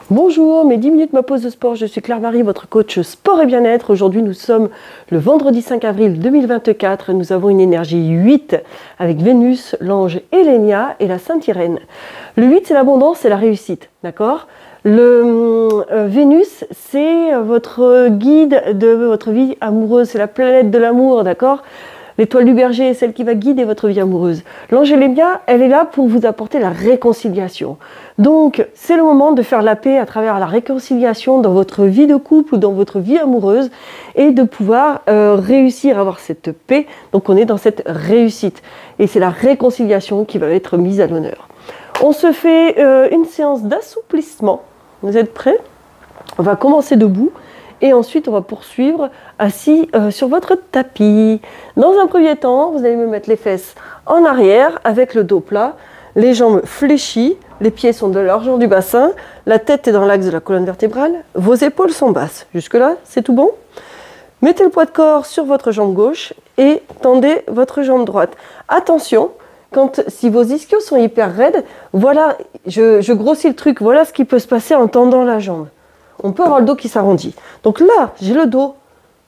Bonjour, mes 10 minutes ma pause de sport, je suis Claire-Marie, votre coach sport et bien-être. Aujourd'hui nous sommes le vendredi 5 avril 2024 et nous avons une énergie 8 avec Vénus, l'ange Hélénia et la Sainte Irène. Le 8 c'est l'abondance et la réussite, d'accord? Vénus c'est votre guide de votre vie amoureuse, c'est la planète de l'amour, d'accord? L'étoile du berger est celle qui va guider votre vie amoureuse. L'ange Hélénia, elle est là pour vous apporter la réconciliation. Donc, c'est le moment de faire la paix à travers la réconciliation dans votre vie de couple ou dans votre vie amoureuse et de pouvoir réussir à avoir cette paix. Donc, on est dans cette réussite. Et c'est la réconciliation qui va être mise à l'honneur. On se fait une séance d'assouplissement. Vous êtes prêts? On va commencer debout. Et ensuite, on va poursuivre assis sur votre tapis. Dans un premier temps, vous allez me mettre les fesses en arrière avec le dos plat, les jambes fléchies, les pieds sont de largeur du bassin, la tête est dans l'axe de la colonne vertébrale, vos épaules sont basses. Jusque-là, c'est tout bon? Mettez le poids de corps sur votre jambe gauche et tendez votre jambe droite. Attention, si vos ischios sont hyper raides, voilà, je grossis le truc, voilà ce qui peut se passer en tendant la jambe. On peut avoir le dos qui s'arrondit. Donc là, j'ai le dos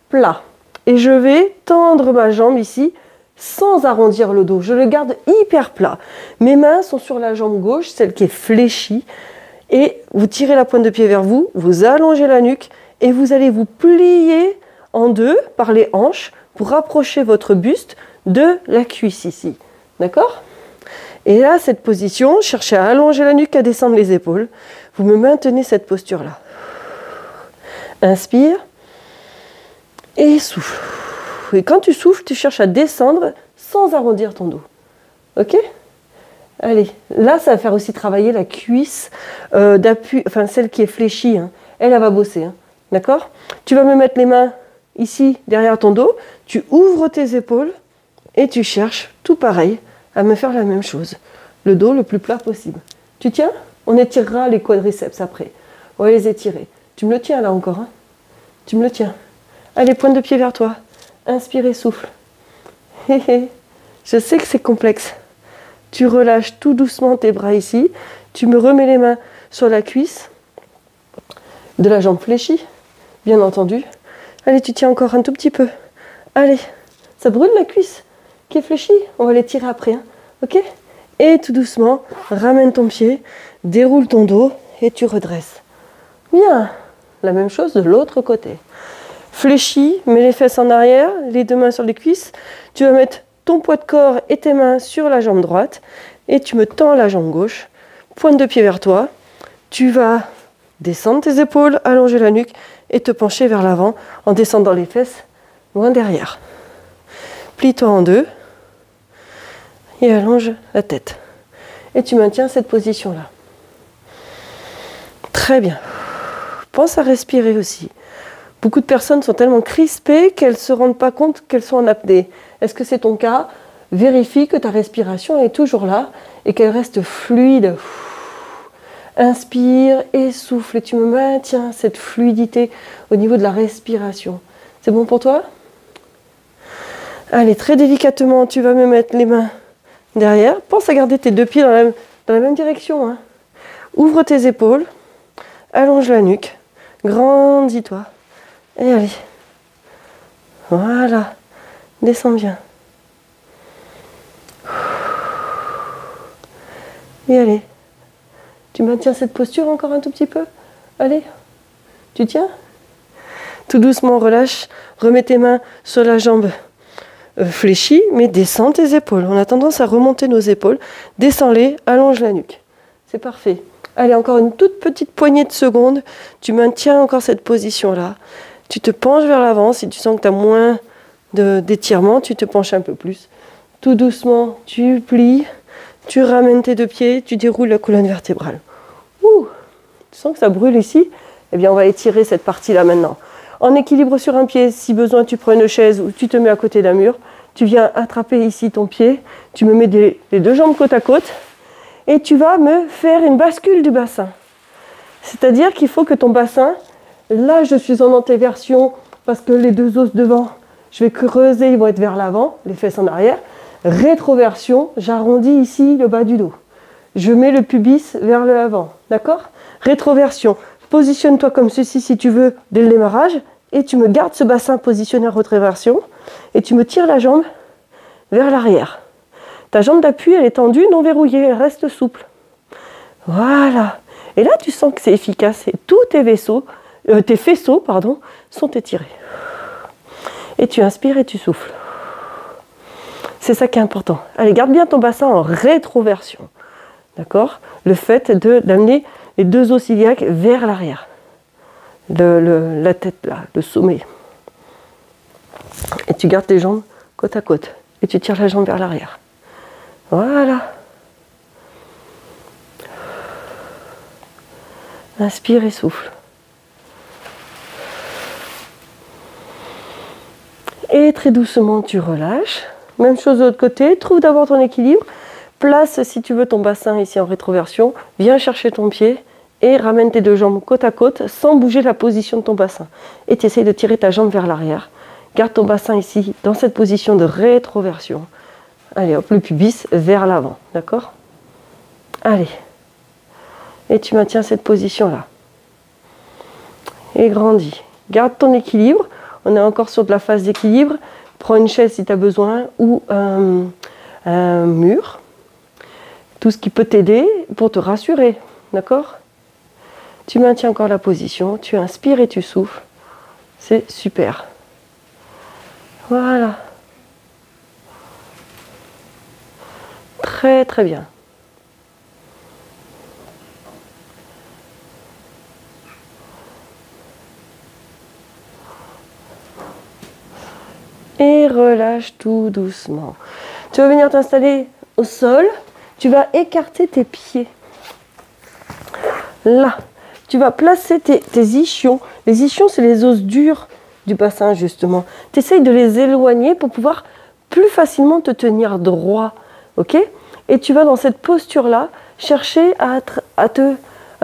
plat. Et je vais tendre ma jambe ici sans arrondir le dos. Je le garde hyper plat. Mes mains sont sur la jambe gauche, celle qui est fléchie. Et vous tirez la pointe de pied vers vous, vous allongez la nuque et vous allez vous plier en deux par les hanches pour rapprocher votre buste de la cuisse ici. D'accord ? Et là, cette position, cherchez à allonger la nuque, à descendre les épaules. Vous me maintenez cette posture-là. Inspire et souffle. Et quand tu souffles, tu cherches à descendre sans arrondir ton dos. Ok? Allez, là, ça va faire aussi travailler la cuisse d'appui, enfin celle qui est fléchie. Hein. Elle va bosser. Hein. D'accord? Tu vas me mettre les mains ici, derrière ton dos. Tu ouvres tes épaules et tu cherches, tout pareil, à me faire la même chose. Le dos le plus plat possible. Tu tiens? On étirera les quadriceps après. On va les étirer. Tu me le tiens là encore, hein? Tu me le tiens. Allez, pointe de pied vers toi. Inspire et souffle. Je sais que c'est complexe. Tu relâches tout doucement tes bras ici. Tu me remets les mains sur la cuisse de la jambe fléchie, bien entendu. Allez, tu tiens encore un tout petit peu. Allez, ça brûle la cuisse qui est fléchie. On va les tirer après, hein? Ok? Et tout doucement, ramène ton pied, déroule ton dos et tu redresses. Bien. La même chose de l'autre côté. Fléchis, mets les fesses en arrière, les deux mains sur les cuisses. Tu vas mettre ton poids de corps et tes mains sur la jambe droite et tu me tends la jambe gauche. Pointe de pied vers toi. Tu vas descendre tes épaules, allonger la nuque et te pencher vers l'avant en descendant les fesses loin derrière. Plie-toi en deux et allonge la tête. Et tu maintiens cette position-là. Très bien. Pense à respirer aussi. Beaucoup de personnes sont tellement crispées qu'elles ne se rendent pas compte qu'elles sont en apnée. Est-ce que c'est ton cas? Vérifie que ta respiration est toujours là et qu'elle reste fluide. Inspire et souffle et tu me maintiens cette fluidité au niveau de la respiration. C'est bon pour toi? Allez, très délicatement, tu vas me mettre les mains derrière. Pense à garder tes deux pieds dans la même direction. Hein. Ouvre tes épaules, allonge la nuque. Grandis-toi. Et allez. Voilà. Descends bien. Et allez. Tu maintiens cette posture encore un tout petit peu? Allez. Tu tiens? Tout doucement, relâche. Remets tes mains sur la jambe fléchie, mais descends tes épaules. On a tendance à remonter nos épaules. Descends-les, allonge la nuque. C'est parfait. Allez, encore une toute petite poignée de secondes. Tu maintiens encore cette position-là. Tu te penches vers l'avant. Si tu sens que tu as moins d'étirement, tu te penches un peu plus. Tout doucement, tu plies. Tu ramènes tes deux pieds. Tu déroules la colonne vertébrale. Ouh, tu sens que ça brûle ici? Eh bien, on va étirer cette partie-là maintenant. En équilibre sur un pied, si besoin, tu prends une chaise ou tu te mets à côté d'un mur. Tu viens attraper ici ton pied. Tu me mets les deux jambes côte à côte. Et tu vas me faire une bascule du bassin. C'est-à-dire qu'il faut que ton bassin, là je suis en antéversion parce que les deux os devant, je vais creuser, ils vont être vers l'avant, les fesses en arrière. Rétroversion, j'arrondis ici le bas du dos. Je mets le pubis vers l'avant, d'accord? Rétroversion, positionne-toi comme ceci si tu veux dès le démarrage et tu me gardes ce bassin positionné en rétroversion et tu me tires la jambe vers l'arrière. Ta jambe d'appui, elle est tendue, non verrouillée, elle reste souple. Voilà. Et là, tu sens que c'est efficace et tous tes faisceaux sont étirés. Et tu inspires et tu souffles. C'est ça qui est important. Allez, garde bien ton bassin en rétroversion. D'accord? Le fait d'amener les deux os iliaques vers l'arrière. La tête là, le sommet. Et tu gardes tes jambes côte à côte. Et tu tires la jambe vers l'arrière. Voilà. Inspire et souffle. Et très doucement, tu relâches. Même chose de l'autre côté. Trouve d'abord ton équilibre. Place, si tu veux, ton bassin ici en rétroversion. Viens chercher ton pied et ramène tes deux jambes côte à côte sans bouger la position de ton bassin. Et tu essayes de tirer ta jambe vers l'arrière. Garde ton bassin ici dans cette position de rétroversion. Allez, hop, le pubis vers l'avant. D'accord? Allez. Et tu maintiens cette position-là. Et grandis. Garde ton équilibre. On est encore sur de la phase d'équilibre. Prends une chaise si tu as besoin ou un mur. Tout ce qui peut t'aider pour te rassurer. D'accord? Tu maintiens encore la position. Tu inspires et tu souffles. C'est super. Voilà. Très très bien. Et relâche tout doucement. Tu vas venir t'installer au sol. Tu vas écarter tes pieds. Là, tu vas placer tes ischions. Les ischions, c'est les os durs du bassin, justement. Tu essayes de les éloigner pour pouvoir plus facilement te tenir droit. Ok? Et tu vas dans cette posture-là chercher à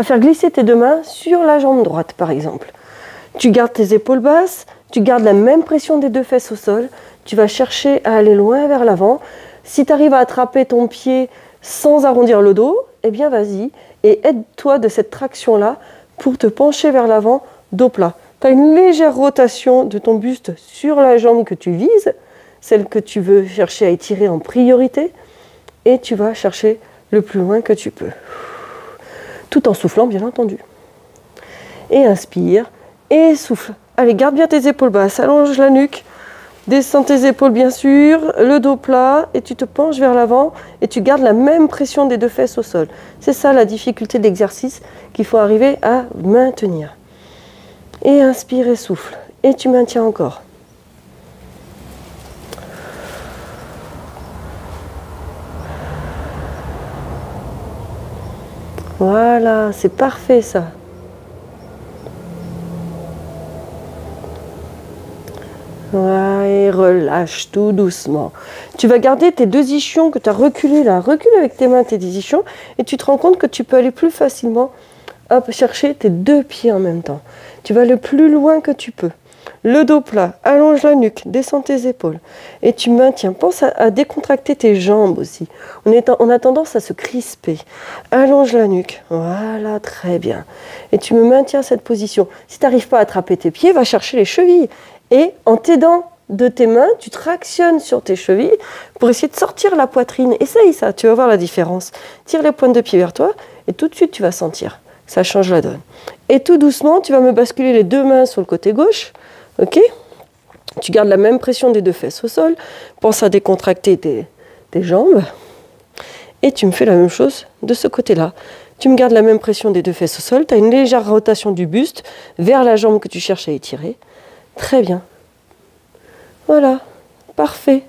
faire glisser tes deux mains sur la jambe droite, par exemple. Tu gardes tes épaules basses. Tu gardes la même pression des deux fesses au sol. Tu vas chercher à aller loin vers l'avant. Si tu arrives à attraper ton pied sans arrondir le dos, eh bien vas-y. Et aide-toi de cette traction-là pour te pencher vers l'avant, dos plat. Tu as une légère rotation de ton buste sur la jambe que tu vises, celle que tu veux chercher à étirer en priorité. Et tu vas chercher le plus loin que tu peux. Tout en soufflant, bien entendu. Et inspire et souffle. Allez, garde bien tes épaules basses, allonge la nuque, descends tes épaules bien sûr, le dos plat et tu te penches vers l'avant et tu gardes la même pression des deux fesses au sol. C'est ça la difficulté de l'exercice qu'il faut arriver à maintenir. Et inspire et souffle. Et tu maintiens encore. Voilà, c'est parfait ça. Ouais, et relâche tout doucement. Tu vas garder tes deux ischions que tu as reculés là. Recule avec tes mains tes deux ischions et tu te rends compte que tu peux aller plus facilement chercher tes deux pieds en même temps. Tu vas le plus loin que tu peux. Le dos plat, allonge la nuque, descends tes épaules et tu maintiens. Pense à décontracter tes jambes aussi. On a tendance à se crisper. Allonge la nuque. Voilà, très bien. Et tu me maintiens cette position. Si tu n'arrives pas à attraper tes pieds, va chercher les chevilles. Et en t'aidant de tes mains, tu tractionnes sur tes chevilles pour essayer de sortir la poitrine. Essaye ça, tu vas voir la différence. Tire les pointes de pied vers toi et tout de suite tu vas sentir. Ça change la donne. Et tout doucement, tu vas me basculer les deux mains sur le côté gauche. Ok? Tu gardes la même pression des deux fesses au sol. Pense à décontracter tes jambes. Et tu me fais la même chose de ce côté-là. Tu me gardes la même pression des deux fesses au sol. Tu as une légère rotation du buste vers la jambe que tu cherches à étirer. Très bien. Voilà, parfait.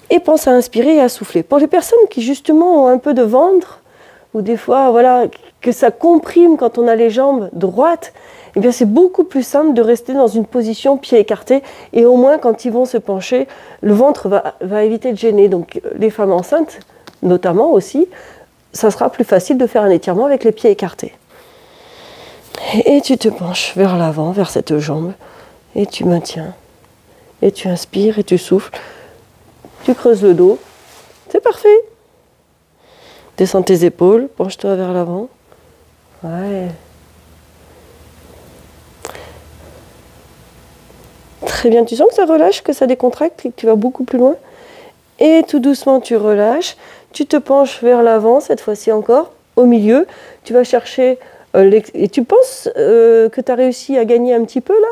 Et pense à inspirer et à souffler. Pour les personnes qui justement ont un peu de ventre, ou des fois, voilà, que ça comprime quand on a les jambes droites, eh bien c'est beaucoup plus simple de rester dans une position pied écarté et au moins quand ils vont se pencher, le ventre va éviter de gêner. Donc les femmes enceintes, notamment aussi, ça sera plus facile de faire un étirement avec les pieds écartés. Et tu te penches vers l'avant, vers cette jambe, et tu maintiens. Et tu inspires et tu souffles. Tu creuses le dos. C'est parfait. Descends tes épaules, penche-toi vers l'avant. Ouais. Très bien, tu sens que ça relâche, que ça décontracte et que tu vas beaucoup plus loin. Et tout doucement, tu relâches. Tu te penches vers l'avant, cette fois-ci encore, au milieu. Tu vas chercher, et tu penses que tu as réussi à gagner un petit peu là.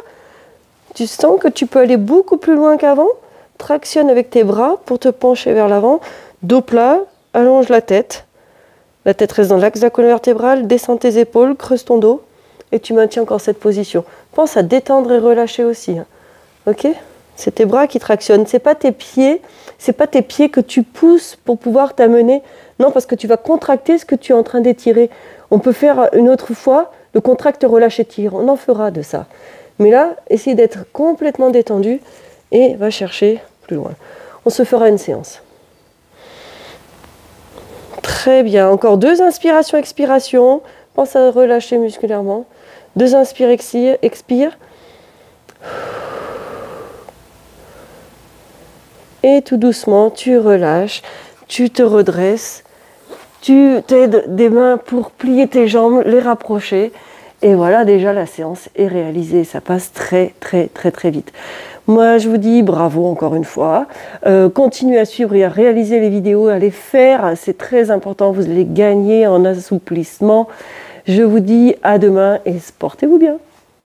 Tu sens que tu peux aller beaucoup plus loin qu'avant. Tractionne avec tes bras pour te pencher vers l'avant. Dos plat, allonge la tête. La tête reste dans l'axe de la colonne vertébrale. Descends tes épaules, creuse ton dos. Et tu maintiens encore cette position. Pense à détendre et relâcher aussi. Ok ? C'est tes bras qui tractionnent. C'est pas tes pieds que tu pousses pour pouvoir t'amener. Non, parce que tu vas contracter ce que tu es en train d'étirer. On peut faire une autre fois le contracte, relâche, étire. On en fera de ça. Mais là, essaye d'être complètement détendu et va chercher plus loin. On se fera une séance. Très bien. Encore 2 inspirations, expirations. Pense à relâcher musculairement. 2 inspire, expire. Et tout doucement, tu relâches, tu te redresses, tu t'aides des mains pour plier tes jambes, les rapprocher. Et voilà, déjà la séance est réalisée. Ça passe très vite. Moi, je vous dis bravo encore une fois. Continuez à suivre et à réaliser les vidéos, à les faire. C'est très important, vous allez gagner en assouplissement. Je vous dis à demain et portez-vous bien.